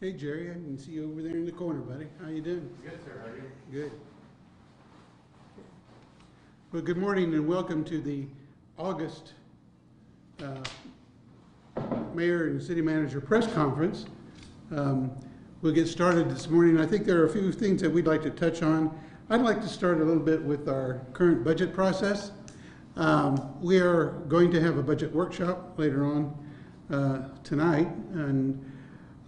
Hey Jerry, I can see you over there in the corner, buddy. How you doing? Good, sir. How are you? Good. Well, good morning and welcome to the August Mayor and City Manager Press Conference. We'll get started this morning. I think there are a few things that we'd like to touch on. I'd like to start a little bit with our current budget process. We are going to have a budget workshop later on tonight, and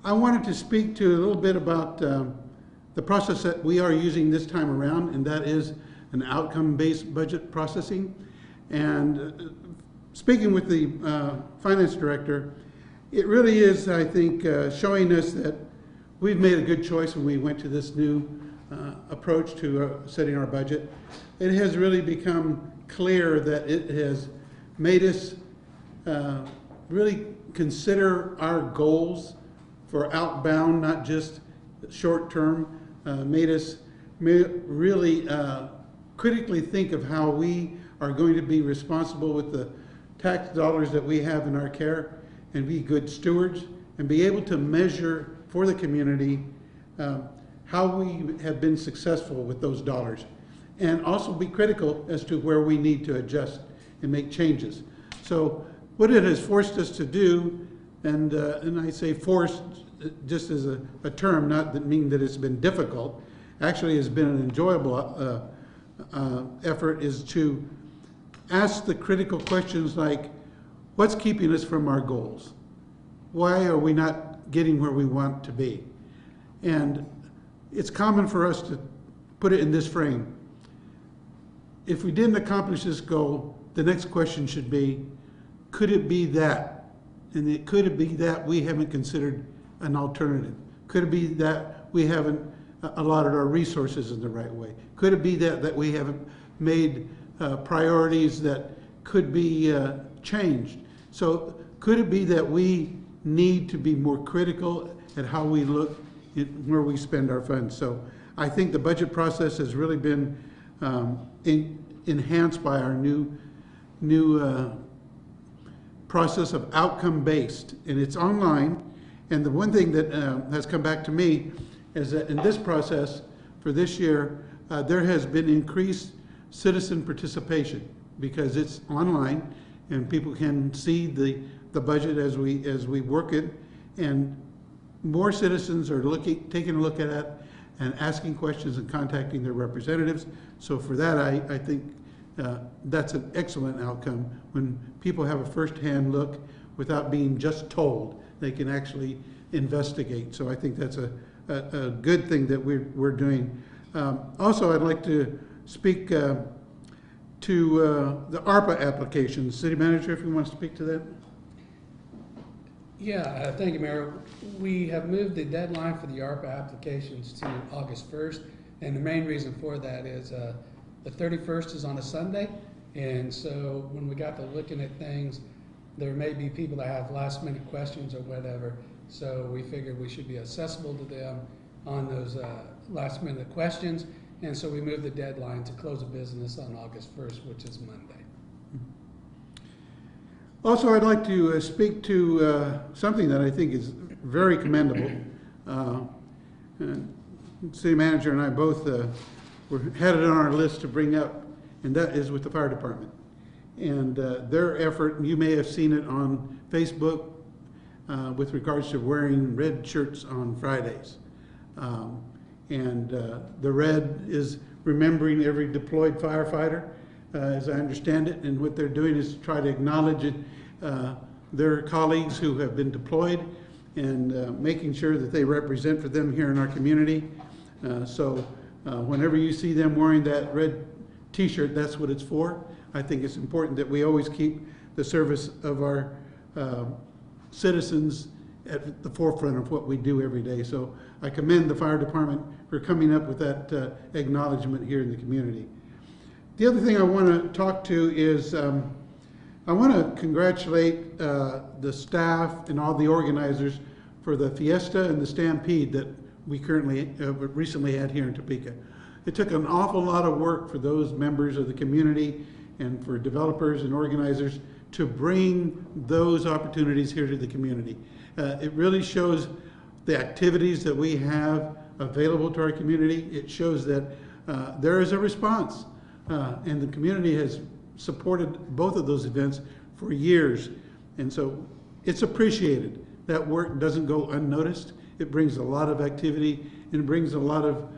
I wanted to speak to a little bit about the process that we are using this time around, and that is an outcome-based budget processing. And speaking with the finance director, it really is, I think, showing us that we've made a good choice when we went to this new approach to setting our budget. It has really become clear that it has made us really consider our goals for outbound, not just short term, made us really critically think of how we are going to be responsible with the tax dollars that we have in our care and be good stewards and be able to measure for the community how we have been successful with those dollars, and also be critical as to where we need to adjust and make changes. So what it has forced us to do, and I say forced just as a term, not that mean that it's been difficult, actually has been an enjoyable effort, is to ask the critical questions like, what's keeping us from our goals? Why are we not getting where we want to be? And it's common for us to put it in this frame. If we didn't accomplish this goal, the next question should be, could it be that? And could it be that we haven't considered an alternative? Could it be that we haven't allotted our resources in the right way? Could it be that we haven't made priorities that could be changed? So could it be that we need to be more critical at how we look at where we spend our funds? So I think the budget process has really been enhanced by our new process of outcome-based, and it's online. And the one thing that has come back to me is that in this process for this year, there has been increased citizen participation because it's online and people can see the budget as we work it, and more citizens are taking a look at it and asking questions and contacting their representatives. So for that, I think that's an excellent outcome when people have a first-hand look without being just told. They can actually investigate. So I think that's a good thing that we're doing. Also, I'd like to speak to the ARPA applications. City Manager, if you want to speak to that. Yeah, thank you, Mayor. We have moved the deadline for the ARPA applications to August 1st, and the main reason for that is the 31st is on a Sunday, and so when we got to looking at things, there may be people that have last minute questions or whatever, so we figured we should be accessible to them on those last minute questions, and so we moved the deadline to close of business on August 1st, which is Monday. Also, I'd like to speak to something that I think is very commendable. City Manager and I both had it on our list to bring up, and that is with the fire department. And their effort, you may have seen it on Facebook with regards to wearing red shirts on Fridays. The red is remembering every deployed firefighter, as I understand it, and what they're doing is to try to acknowledge their colleagues who have been deployed and making sure that they represent for them here in our community. Whenever you see them wearing that red t-shirt, that's what it's for. I think it's important that we always keep the service of our citizens at the forefront of what we do every day. So I commend the fire department for coming up with that acknowledgement here in the community. The other thing I want to talk to is I want to congratulate the staff and all the organizers for the Fiesta and the Stampede that we recently had here in Topeka. It took an awful lot of work for those members of the community and for developers and organizers to bring those opportunities here to the community. It really shows the activities that we have available to our community. It shows that there is a response, and the community has supported both of those events for years, and so it's appreciated. That work doesn't go unnoticed. It brings a lot of activity and brings a lot of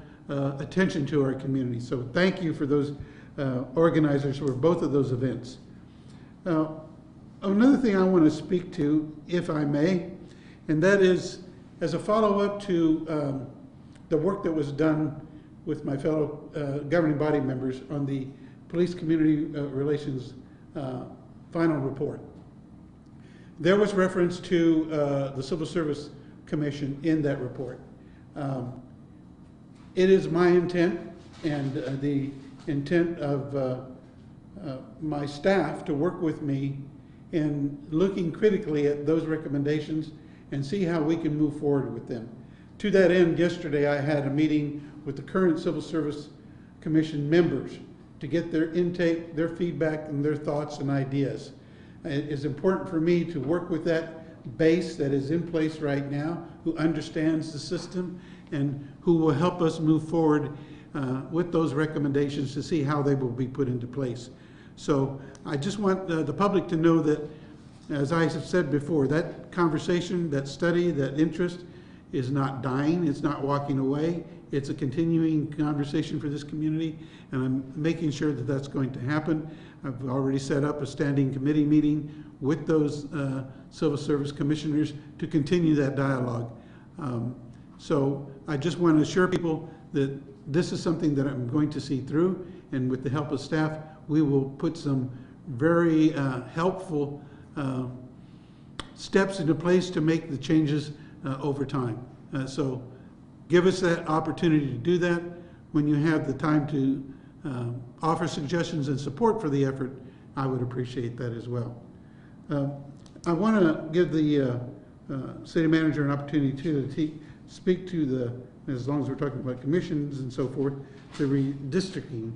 attention to our community. So thank you for those organizers for both of those events. Another thing I want to speak to, if I may, and that is as a follow-up to the work that was done with my fellow governing body members on the Police Community Relations final report. There was reference to the Civil Service Commission in that report. It is my intent and the intent of my staff to work with me in looking critically at those recommendations and see how we can move forward with them. To that end, yesterday I had a meeting with the current Civil Service Commission members to get their intake, their feedback, and their thoughts and ideas. It is important for me to work with that base that is in place right now, who understands the system and who will help us move forward with those recommendations to see how they will be put into place. So I just want the public to know that, as I have said before, that conversation, that study, that interest is not dying, it's not walking away. It's a continuing conversation for this community, and I'm making sure that that's going to happen. I've already set up a standing committee meeting with those civil service commissioners to continue that dialogue. So I just want to assure people that this is something that I'm going to see through, and with the help of staff, we will put some very helpful steps into place to make the changes over time. So give us that opportunity to do that. When you have the time to offer suggestions and support for the effort, I would appreciate that as well. I want to give the city manager an opportunity to speak to the, as long as we're talking about commissions and so forth, the Redistricting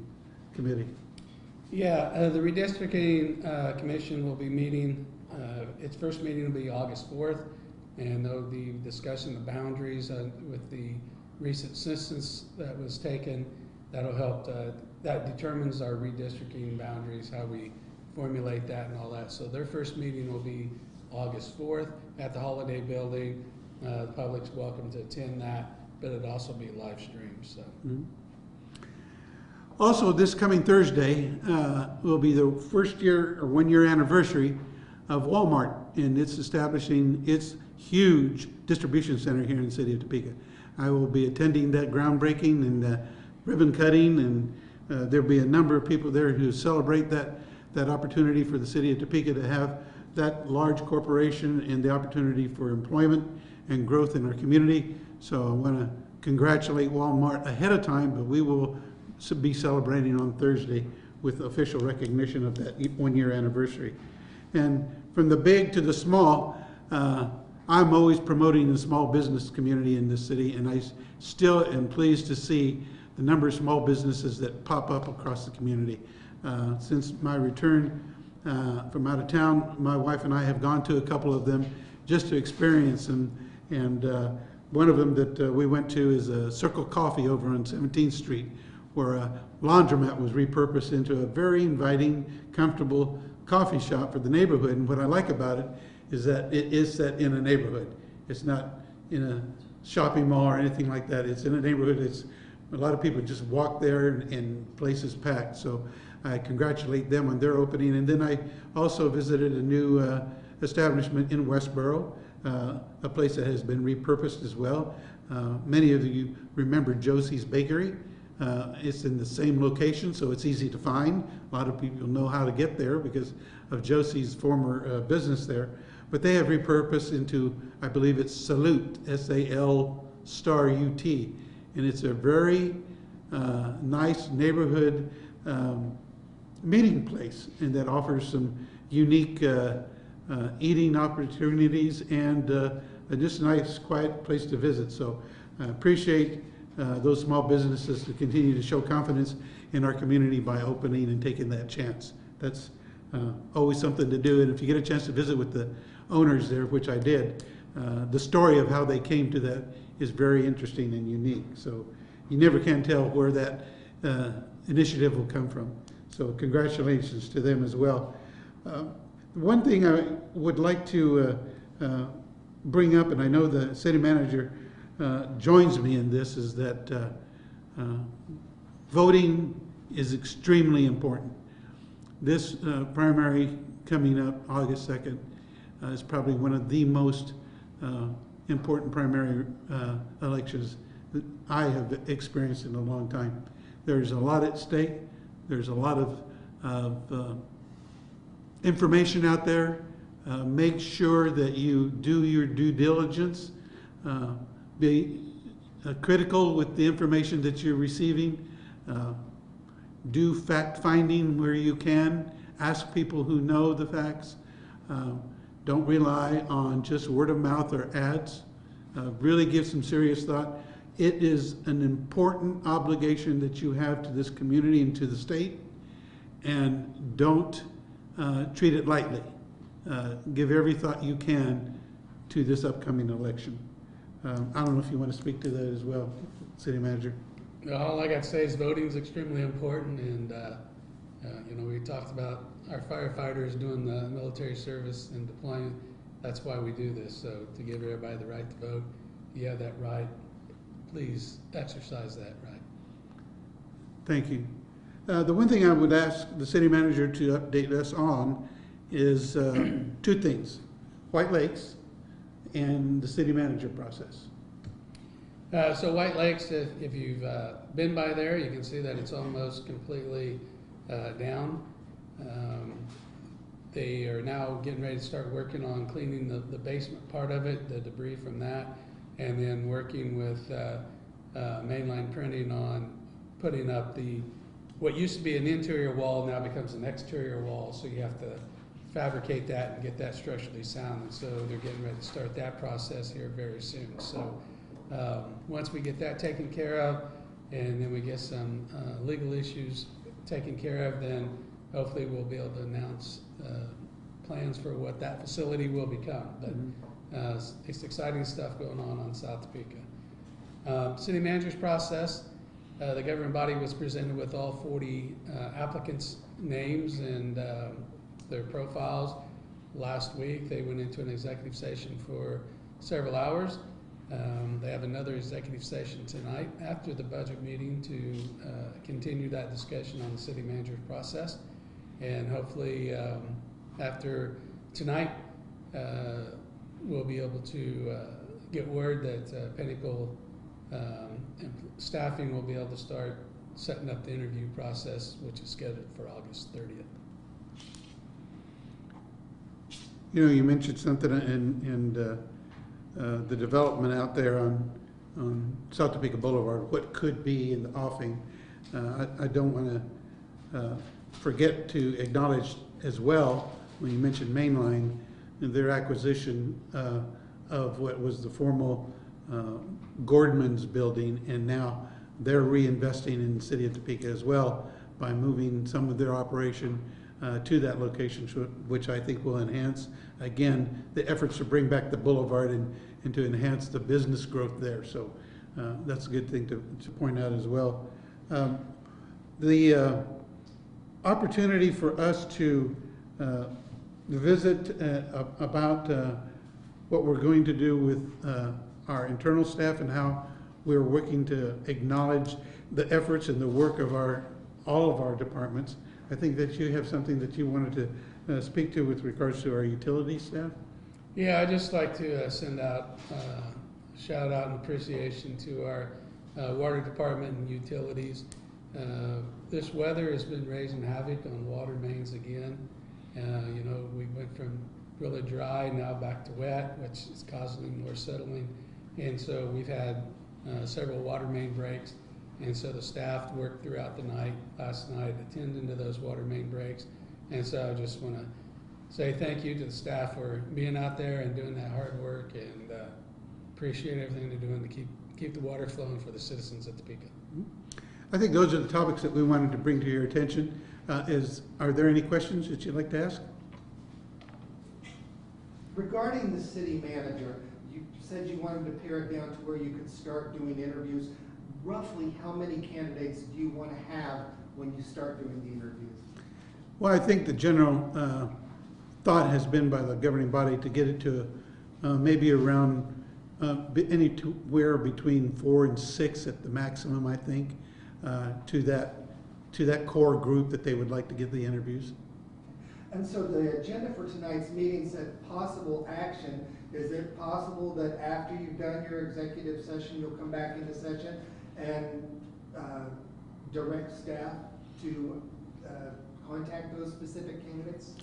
Committee. Yeah, the Redistricting Commission will be meeting, its first meeting will be August 4th, and they'll be discussing the boundaries with the recent census that was taken. That'll help, that determines our redistricting boundaries, how we formulate that and all that. So their first meeting will be August 4th at the Holiday Building. The public's welcome to attend that, but it'll also be live streamed. So. Mm-hmm. Also, this coming Thursday will be the first year or 1 year anniversary of Walmart, and it's establishing its huge distribution center here in the city of Topeka. I will be attending that groundbreaking and ribbon cutting, and there'll be a number of people there who celebrate that opportunity for the city of Topeka to have that large corporation and the opportunity for employment and growth in our community. So I want to congratulate Walmart ahead of time, but we will be celebrating on Thursday with official recognition of that 1 year anniversary. And from the big to the small, I'm always promoting the small business community in this city, and I still am pleased to see the number of small businesses that pop up across the community. Since my return from out of town, my wife and I have gone to a couple of them just to experience them, and one of them that we went to is a Circle Coffee over on 17th Street, where a laundromat was repurposed into a very inviting, comfortable coffee shop for the neighborhood. And what I like about it is that it is set in a neighborhood. It's not in a shopping mall or anything like that. It's in a neighborhood. It's a lot of people just walk there and places packed. So I congratulate them on their opening. And then I also visited a new establishment in Westboro, a place that has been repurposed as well. Many of you remember Josie's Bakery. It's in the same location, so it's easy to find. A lot of people know how to get there because of Josie's former business there. But they have repurposed into, I believe it's Salute, S-A-L*UT. And it's a very nice neighborhood meeting place, and that offers some unique eating opportunities and just a nice, quiet place to visit. So I appreciate those small businesses to continue to show confidence in our community by opening and taking that chance. That's always something to do, and if you get a chance to visit with the owners there, which I did, the story of how they came to that is very interesting and unique. So you never can tell where that initiative will come from. So congratulations to them as well. One thing I would like to bring up, and I know the city manager joins me in this, is that voting is extremely important. This primary coming up August 2nd is probably one of the most important primary elections that I have experienced in a long time. There's a lot at stake. There's a lot of information out there. Make sure that you do your due diligence. Be critical with the information that you're receiving. Do fact finding where you can. Ask people who know the facts. Don't rely on just word of mouth or ads. Really give some serious thought. It is an important obligation that you have to this community and to the state, and don't treat it lightly. Give every thought you can to this upcoming election. I don't know if you want to speak to that as well, City Manager. All I got to say is voting is extremely important, and you know, we talked about our firefighters doing the military service and deploying. That's why we do this, so to give everybody the right to vote. You have that right. Please exercise that right. Thank you. The one thing I would ask the city manager to update us on is two things: White Lakes and the city manager process. So White Lakes, if you've been by there, you can see that it's almost completely down. They are now getting ready to start working on cleaning the basement part of it, the debris from that, and then working with mainline printing on putting up what used to be an interior wall now becomes an exterior wall, so you have to fabricate that and get that structurally sound, and so they're getting ready to start that process here very soon. So once we get that taken care of, and then we get some legal issues taken care of, then hopefully we'll be able to announce plans for what that facility will become. But it's exciting stuff going on South Topeka. City manager's process, the governing body was presented with all 40 applicants' names and their profiles last week. They went into an executive session for several hours. They have another executive session tonight after the budget meeting to continue that discussion on the city manager's process. And hopefully after tonight, we'll be able to get word that Pinnacle staffing will be able to start setting up the interview process, which is scheduled for August 30th. You know, you mentioned something in the development out there on South Topeka Boulevard, what could be in the offing. I don't want to forget to acknowledge as well, when you mentioned Mainline, and their acquisition of what was the former Gordman's building, and now they're reinvesting in the city of Topeka as well by moving some of their operation to that location, which I think will enhance, again, the efforts to bring back the boulevard and to enhance the business growth there. So that's a good thing to point out as well. The opportunity for us to visit about what we're going to do with our internal staff and how we're working to acknowledge the efforts and the work of all of our departments. I think that you have something that you wanted to speak to with regards to our utility staff. Yeah, I'd just like to send out a shout out and appreciation to our water department and utilities. This weather has been raising havoc on water mains again. You know, we went from really dry now back to wet, which is causing more settling. And so we've had several water main breaks. And so the staff worked throughout the night, last night, attending to those water main breaks. And so I just want to say thank you to the staff for being out there and doing that hard work, and appreciate everything they're doing to keep the water flowing for the citizens of Topeka. I think those are the topics that we wanted to bring to your attention. Are there any questions that you'd like to ask? Regarding the city manager, said you wanted to pare it down to where you could start doing interviews. Roughly how many candidates do you want to have when you start doing the interviews? Well, I think the general thought has been by the governing body to get it to maybe around anywhere between 4 and 6 at the maximum, I think, to that core group that they would like to get the interviews. And so the agenda for tonight's meeting said possible action. Is it possible that after you've done your executive session, you'll come back into session and direct staff to contact those specific candidates?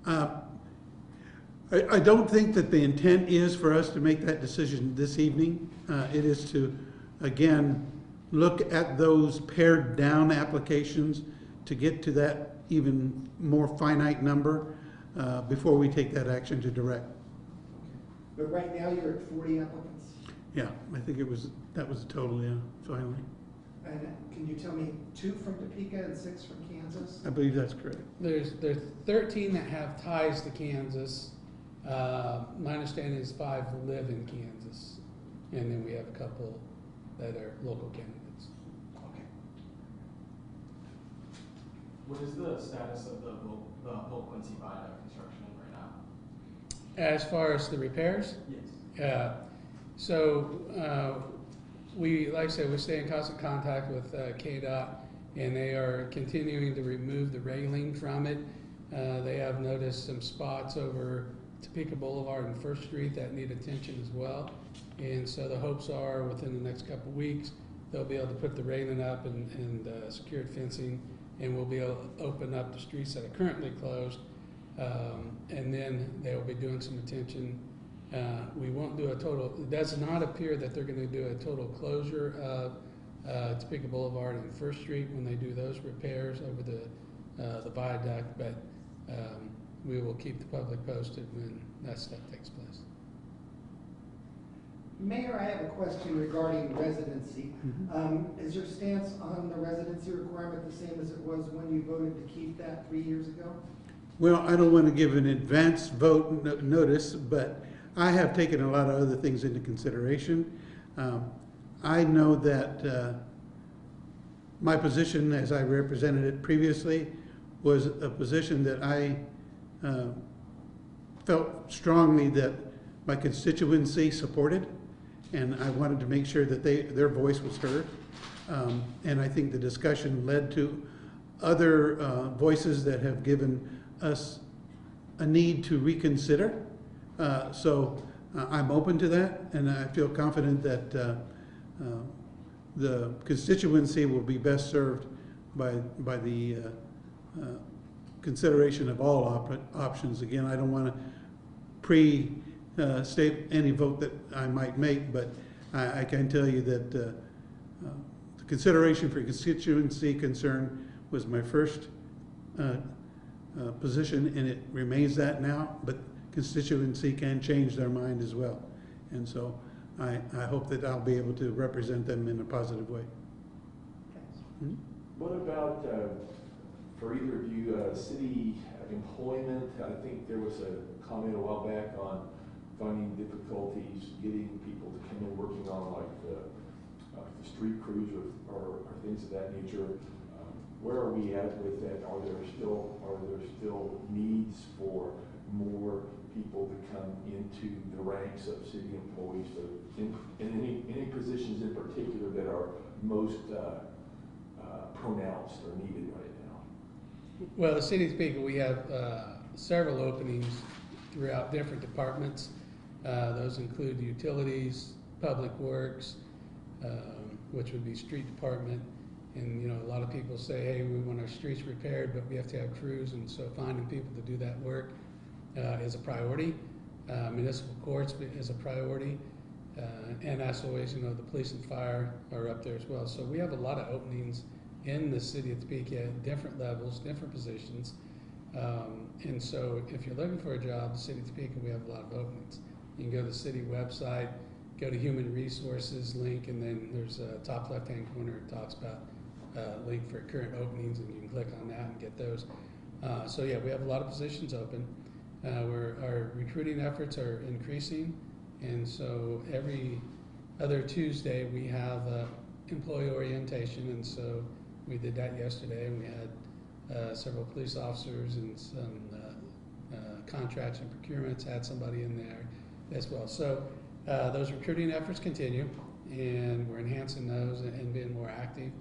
I don't think that the intent is for us to make that decision this evening. It is to, again, look at those pared down applications to get to that even more finite number before we take that action to direct. But right now you're at 40 applicants? Yeah, I think that was the total, yeah, finally. And can you tell me 2 from Topeka and 6 from Kansas? I believe that's correct. There's 13 that have ties to Kansas. My understanding is 5 live in Kansas, and then we have a couple that are local candidates. Okay. What is the status of the whole Quincy viaduct construction right now? As far as the repairs, Yes. like I said, we stay in constant contact with KDOT, and they are continuing to remove the railing from it. They have noticed some spots over Topeka Boulevard and First Street that need attention as well. And so the hopes are within the next couple of weeks, they'll be able to put the railing up and secured fencing, and we'll be able to open up the streets that are currently closed. And then they'll be doing some attention. We won't do a total, it does not appear that they're going to do a total closure of Topeka Boulevard and First Street when they do those repairs over the viaduct, but we will keep the public posted when that stuff takes place. Mayor, I have a question regarding residency. Is your stance on the residency requirement the same as it was when you voted to keep that 3 years ago? Well, I don't want to give an advance vote notice, but I have taken a lot of other things into consideration. I know that my position, as I represented it previously, was a position that I felt strongly that my constituency supported, and I wanted to make sure that their voice was heard. And I think the discussion led to other voices that have given us a need to reconsider. So I'm open to that, and I feel confident that the constituency will be best served by the consideration of all options. Again, I don't want to pre-state any vote that I might make, but I can tell you that the consideration for constituency concern was my first position, and it remains that now, but constituency can change their mind as well. And so I hope that I'll be able to represent them in a positive way. Thanks. What about, for either of you, city employment? I think there was a comment a while back on finding difficulties getting people to come in working on like the street crews or things of that nature. Where are we at with that? Are there still needs for more people to come into the ranks of city employees, in any positions in particular that are most pronounced or needed right now? Well, the city of Topeka, we have several openings throughout different departments. Those include utilities, public works, which would be street department. And you know, a lot of people say, hey, we want our streets repaired, but we have to have crews, and so finding people to do that work is a priority. Municipal courts is a priority, and as always, you know, the police and fire are up there as well. So we have a lot of openings in the city of Topeka at different levels, different positions. And so if you're looking for a job, the city of Topeka, we have a lot of openings. You can go to the city website, go to human resources link, and then there's a top left-hand corner, it talks about link for current openings, and you can click on that and get those. So yeah, we have a lot of positions open. Our recruiting efforts are increasing. And so every other Tuesday, we have employee orientation, and so we did that yesterday, and we had several police officers and some contracts and procurements, had somebody in there as well. So those recruiting efforts continue, and we're enhancing those and being more active.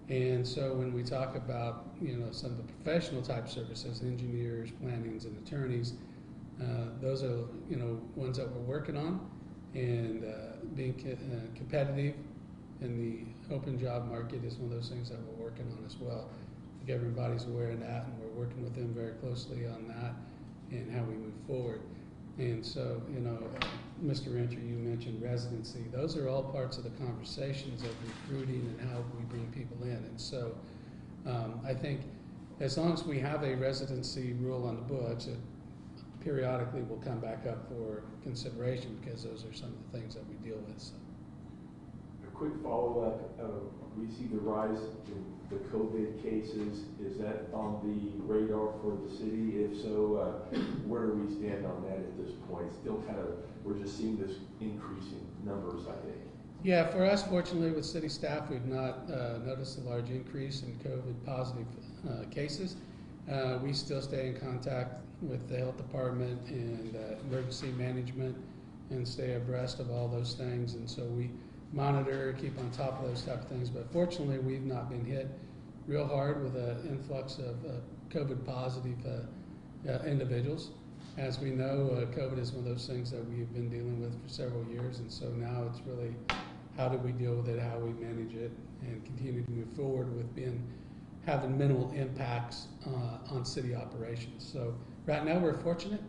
And so when we talk about, some of the professional type services, engineers, plannings, and attorneys, those are, ones that we're working on, and being competitive in the open job market is one of those things that we're working on as well. I think everybody's aware of that, and we're working with them very closely on that and how we move forward. And so, Mr. Renter, you mentioned residency. Those are all parts of the conversations of recruiting and how we bring people in. And so I think as long as we have a residency rule on the books, it periodically will come back up for consideration, because those are some of the things that we deal with. So. A quick follow-up, we see the rise in the COVID cases. Is that on the radar for the city? If so, where do we stand on that at this point? Still we're just seeing this increasing numbers, I think. Yeah, for us, fortunately, with city staff, we've not noticed a large increase in COVID positive cases. We still stay in contact with the health department and emergency management and stay abreast of all those things. And so we monitor, keep on top of those type of things. But fortunately, we've not been hit real hard with an influx of COVID positive individuals. As we know, COVID is one of those things that we've been dealing with for several years. And so now it's really, how do we deal with it, how we manage it, and continue to move forward with having minimal impacts on city operations. So right now we're fortunate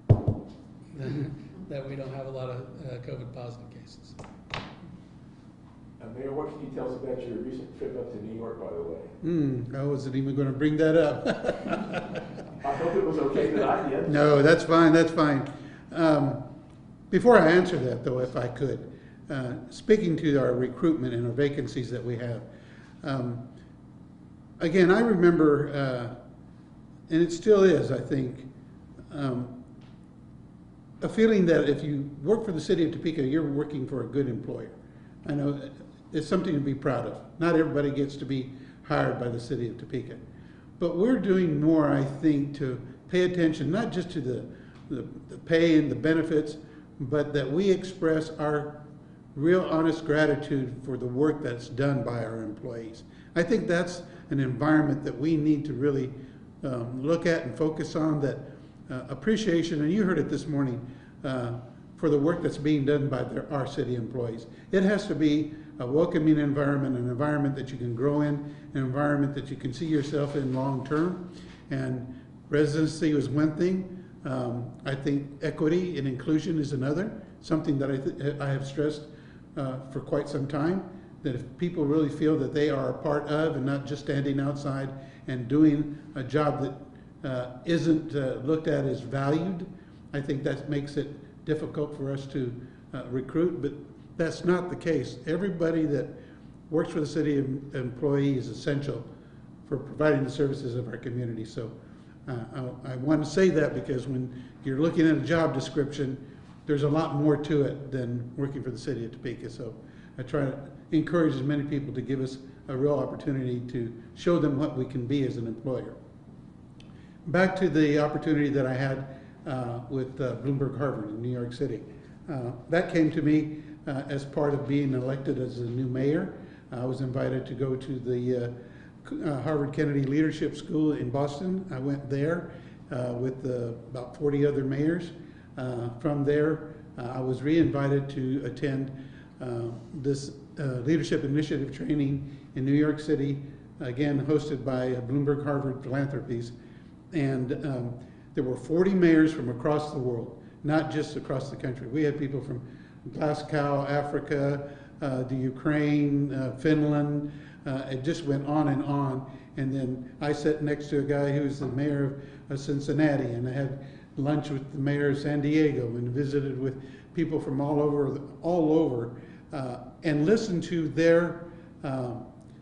that we don't have a lot of COVID positive cases. Mayor, what can you tell us about your recent trip up to New York, by the way? I wasn't even going to bring that up. I hope it was okay that I did. No, that's fine, that's fine. Before I answer that, though, if I could, speaking to our recruitment and our vacancies that we have, again, I remember, and it still is, I think, a feeling that if you work for the city of Topeka, you're working for a good employer. I know it's something to be proud of. Not everybody gets to be hired by the city of Topeka. But we're doing more, I think, to pay attention, not just to the pay and the benefits, but that we express our real honest gratitude for the work that's done by our employees. I think that's an environment that we need to really look at and focus on, that appreciation, and you heard it this morning, for the work that's being done by our city employees. It has to be a welcoming environment, an environment that you can grow in, an environment that you can see yourself in long term. And residency is one thing. I think equity and inclusion is another, something that I have stressed for quite some time, that if people really feel that they are a part of and not just standing outside and doing a job that isn't looked at as valued, I think that makes it difficult for us to recruit. But that's not the case. Everybody that works for the city employee is essential for providing the services of our community. So I want to say that, because when you're looking at a job description, there's a lot more to it than working for the city of Topeka. So I try to encourage as many people to give us a real opportunity to show them what we can be as an employer. Back to the opportunity that I had with Bloomberg Harvard in New York City. That came to me as part of being elected as a new mayor. I was invited to go to the Harvard Kennedy Leadership School in Boston. I went there with about 40 other mayors. From there, I was re-invited to attend this leadership initiative training in New York City, again hosted by Bloomberg Harvard Philanthropies. And there were 40 mayors from across the world, not just across the country. We had people from Glasgow, Africa, the Ukraine, Finland. It just went on and on. And then I sat next to a guy who was the mayor of Cincinnati, and I had lunch with the mayor of San Diego and visited with people from all over, and listened to their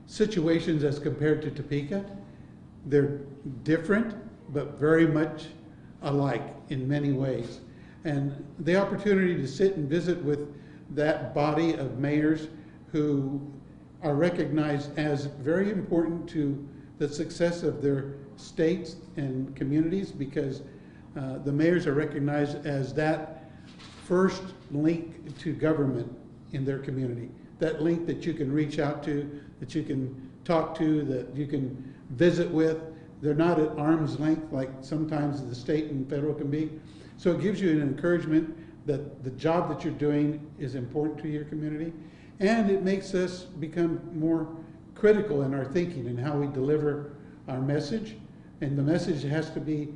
situations as compared to Topeka. They're different, but very much alike in many ways. And the opportunity to sit and visit with that body of mayors who are recognized as very important to the success of their states and communities, because the mayors are recognized as that first link to government in their community. That link that you can reach out to, that you can talk to, that you can visit with. They're not at arm's length like sometimes the state and federal can be. So it gives you an encouragement that the job that you're doing is important to your community, and it makes us become more critical in our thinking and how we deliver our message. And the message has to be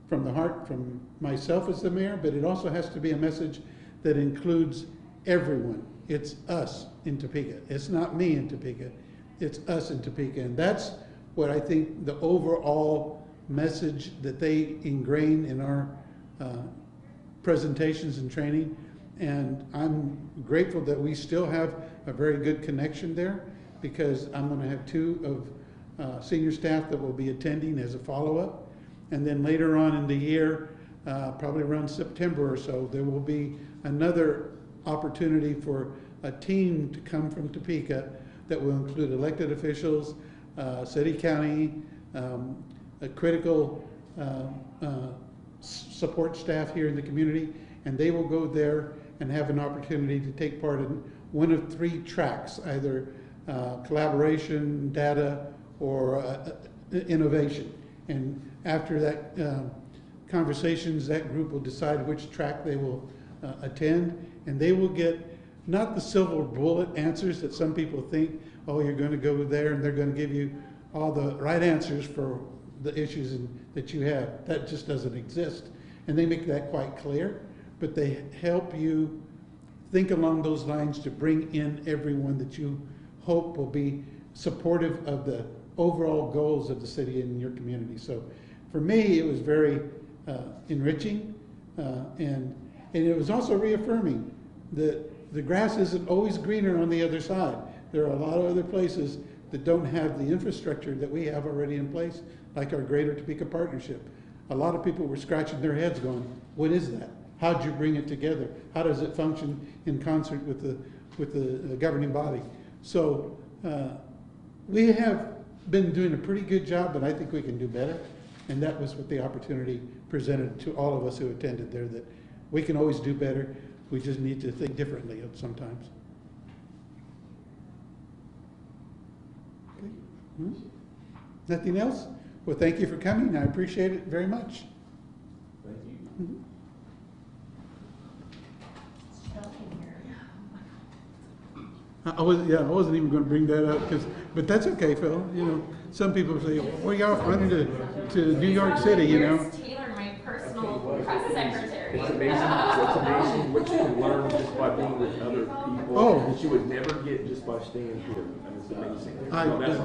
from the heart, from myself as the mayor, but it also has to be a message that includes everyone. It's us in Topeka. It's not me in Topeka. It's us in Topeka. And that's what I think the overall message that they ingrain in our presentations and training. And I'm grateful that we still have a very good connection there, because I'm going to have 2 of senior staff that will be attending as a follow-up. And then later on in the year, probably around September or so, there will be another opportunity for a team to come from Topeka that will include elected officials, city, county, a critical support staff here in the community, and they will go there and have an opportunity to take part in one of 3 tracks, either collaboration, data, or innovation. And after that conversations, that group will decide which track they will attend, and they will get not the silver bullet answers that some people think, oh, you're going to go there and they're going to give you all the right answers for the issues that you have. That just doesn't exist. And they make that quite clear, but they help you think along those lines to bring in everyone that you hope will be supportive of the overall goals of the city and your community. So for me, it was very enriching, and it was also reaffirming that the grass isn't always greener on the other side. There are a lot of other places that don't have the infrastructure that we have already in place, like our Greater Topeka Partnership. A lot of people were scratching their heads going, what is that? How'd you bring it together? How does it function in concert with the governing body? So we have been doing a pretty good job, but I think we can do better. And that was what the opportunity presented to all of us who attended there, that we can always do better. We just need to think differently sometimes. Okay. Nothing else? Well, thank you for coming. I appreciate it very much. Thank you. Mhm. I wasn't even going to bring that up, but that's okay, Phil. You know, some people say, "Well, y'all running to New York City," you know. Here's Taylor, my personal press secretary. It's amazing what you can learn just by being with other people Oh. that you would never get just by staying here. I mean, it's amazing. I So that's agree.